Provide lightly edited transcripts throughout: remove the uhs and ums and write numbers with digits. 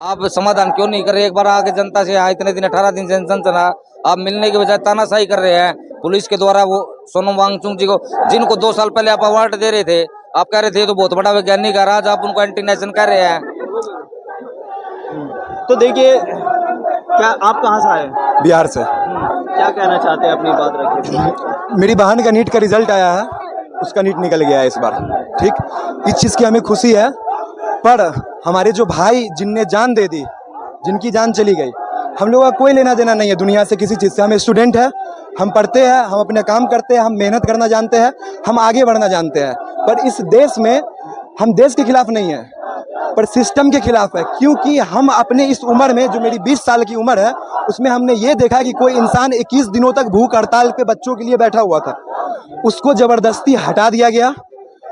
आप समाधान क्यों नहीं कर रहे? एक बार आके जनता से यहाँ इतने दिन 18 दिन से सनसना, आप मिलने के बजाय तानाशाही कर रहे हैं पुलिस के द्वारा। वो सोनम वांगचुक जी को, जिनको 2 साल पहले आप अवार्ड दे रहे थे, आप कह रहे थे तो बहुत बड़ा वैज्ञानिक है, आज आप उनको एंटी नेशन कह रहे हैं। तो देखिए, क्या आप कहाँ से आए? बिहार से। क्या कहना चाहते हैं, अपनी बात रखिए। मेरी बहन का नीट का रिजल्ट आया है, उसका नीट निकल गया है इस बार। ठीक, इस चीज़ की हमें खुशी है, पर हमारे जो भाई जिनने जान दे दी, जिनकी जान चली गई, हम लोगों का कोई लेना देना नहीं है दुनिया से किसी चीज़ से। हम स्टूडेंट हैं, हम पढ़ते हैं, हम अपने काम करते हैं, हम मेहनत करना जानते हैं, हम आगे बढ़ना जानते हैं। पर इस देश में हम देश के खिलाफ नहीं है, पर सिस्टम के खिलाफ है। क्योंकि हम अपने इस उम्र में, जो मेरी 20 साल की उम्र है, उसमें हमने ये देखा कि कोई इंसान 21 दिनों तक भूख हड़ताल पे बच्चों के लिए बैठा हुआ था, उसको ज़बरदस्ती हटा दिया गया,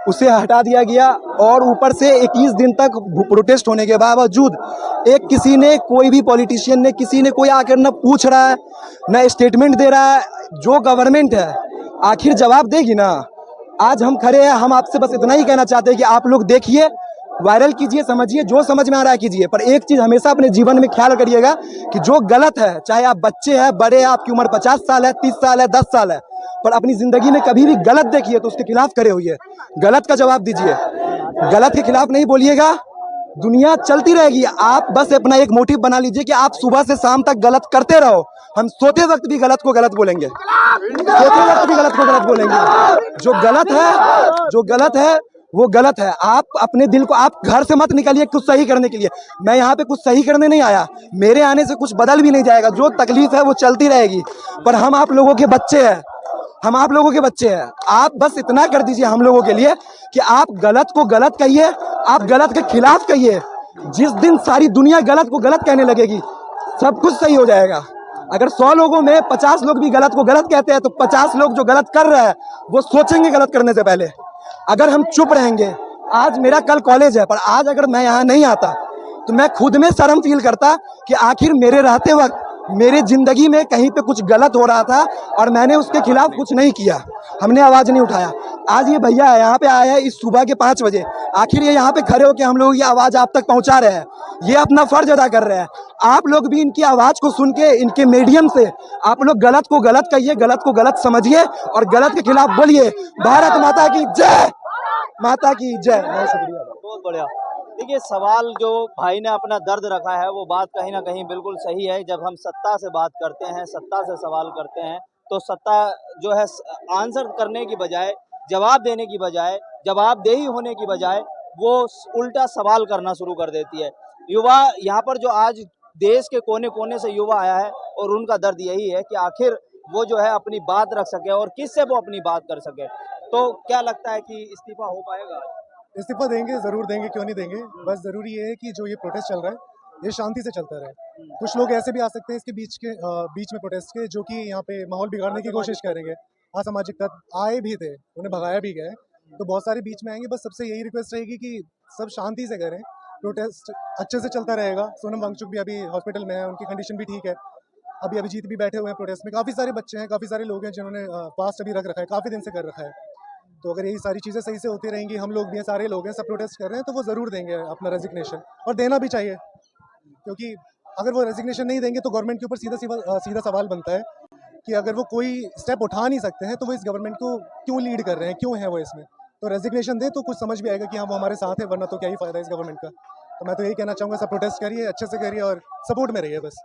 उसे हटा दिया गया। और ऊपर से 21 दिन तक प्रोटेस्ट होने के बावजूद एक किसी ने, कोई भी पॉलिटिशियन ने, किसी ने कोई आकर न पूछ रहा है, न स्टेटमेंट दे रहा है। जो गवर्नमेंट है आखिर जवाब देगी ना। आज हम खड़े हैं, हम आपसे बस इतना ही कहना चाहते हैं कि आप लोग देखिए, वायरल कीजिए, समझिए, जो समझ में आ रहा है कीजिए, पर एक चीज़ हमेशा अपने जीवन में ख्याल करिएगा कि जो गलत है, चाहे आप बच्चे हैं, बड़े हैं, आपकी उम्र 50 साल है, 30 साल है, 10 साल है, पर अपनी ज़िंदगी में कभी भी गलत देखिए तो उसके खिलाफ खड़े होइए, गलत का जवाब दीजिए, गलत के खिलाफ नहीं बोलिएगा। दुनिया चलती रहेगी, आप बस अपना एक मोटिव बना लीजिए कि आप सुबह से शाम तक गलत करते रहो। हम सोते वक्त भी गलत को गलत बोलेंगे, सोते वक्त भी गलत को गलत बोलेंगे। जो गलत है वो गलत है। आप अपने दिल को, आप घर से मत निकलिए कुछ सही करने के लिए। मैं यहाँ पे कुछ सही करने नहीं आया, मेरे आने से कुछ बदल भी नहीं जाएगा। जो तकलीफ है वो चलती रहेगी, पर हम आप लोगों के बच्चे हैं, हम आप लोगों के बच्चे हैं। आप बस इतना कर दीजिए हम लोगों के लिए कि आप गलत को गलत कहिए, आप गलत के खिलाफ कहिए। जिस दिन सारी दुनिया गलत को गलत कहने लगेगी, सब कुछ सही हो जाएगा। अगर 100 लोगों में 50 लोग भी गलत को गलत कहते हैं, तो 50 लोग जो गलत कर रहे हैं वो सोचेंगे गलत करने से पहले। अगर हम चुप रहेंगे, आज मेरा कल कॉलेज है, पर आज अगर मैं यहाँ नहीं आता तो मैं खुद में शर्म फील करता कि आखिर मेरे रहते वक्त मेरे जिंदगी में कहीं पे कुछ गलत हो रहा था और मैंने उसके खिलाफ कुछ नहीं किया, हमने आवाज़ नहीं उठाया। आज ये भैया है, यहाँ पे आए हैं इस सुबह के 5 बजे, आखिर ये यहाँ पे खड़े होकर हम लोग ये आवाज़ आप तक पहुँचा रहे हैं, ये अपना फर्ज अदा कर रहे हैं। आप लोग भी इनकी आवाज़ को सुन के, इनके मीडियम से आप लोग गलत को गलत कहिए, गलत को गलत समझिए और गलत के खिलाफ बोलिए। भारत माता की जय, माता की जय। बहुत शुक्रिया, बहुत बढ़िया। देखिए, सवाल जो भाई ने अपना दर्द रखा है, वो बात कहीं ना कहीं बिल्कुल सही है। जब हम सत्ता से बात करते हैं, सत्ता से सवाल करते हैं, तो सत्ता जो है आंसर करने की बजाय, जवाब देने की बजाय, जवाबदेही होने की बजाय, वो उल्टा सवाल करना शुरू कर देती है। युवा यहाँ पर जो आज देश के कोने कोने से युवा आया है, और उनका दर्द यही है कि आखिर वो जो है अपनी बात रख सके, और किससे वो अपनी बात कर सके। तो क्या लगता है कि इस्तीफा हो पाएगा? इस्तीफा देंगे, ज़रूर देंगे, क्यों नहीं देंगे। बस ज़रूरी ये है कि जो ये प्रोटेस्ट चल रहा है ये शांति से चलता रहे। कुछ लोग ऐसे भी आ सकते हैं इसके बीच में प्रोटेस्ट के, जो कि यहाँ पे माहौल बिगाड़ने की कोशिश करेंगे। असामाजिक तत्व आए भी थे, उन्हें भगाया भी गया है, तो बहुत सारे बीच में आएंगे। बस सबसे यही रिक्वेस्ट रहेगी कि सब शांति से करें, प्रोटेस्ट अच्छे से चलता रहेगा। सोनम वांगचुक भी अभी हॉस्पिटल में है, उनकी कंडीशन भी ठीक है। अभी अभिजीत भी बैठे हुए हैं प्रोटेस्ट में। काफ़ी सारे बच्चे हैं, काफ़ी सारे लोग हैं जिन्होंने फास्ट अभी रख रखा है, काफ़ी दिन से कर रखा है। तो अगर यही सारी चीज़ें सही से होती रहेंगी, हम लोग भी हैं, सारे लोग हैं, सब प्रोटेस्ट कर रहे हैं, तो वो ज़रूर देंगे अपना रेजिग्नेशन, और देना भी चाहिए। क्योंकि अगर वो रेजिग्नेशन नहीं देंगे तो गवर्नमेंट के ऊपर सीधा सवाल बनता है कि अगर वो कोई स्टेप उठा नहीं सकते हैं तो वो इस गवर्नमेंट को क्यों लीड कर रहे हैं, क्यों है वो इसमें। तो रेजिग्नेशन दें तो कुछ समझ भी आएगा कि हाँ वो हमारे साथ है, वरना तो क्या ही फ़ायदा इस गवर्नमेंट का। तो मैं तो यही कहना चाहूँगा, सब प्रोटेस्ट करिए, अच्छे से करिए और सपोर्ट में रहिए बस।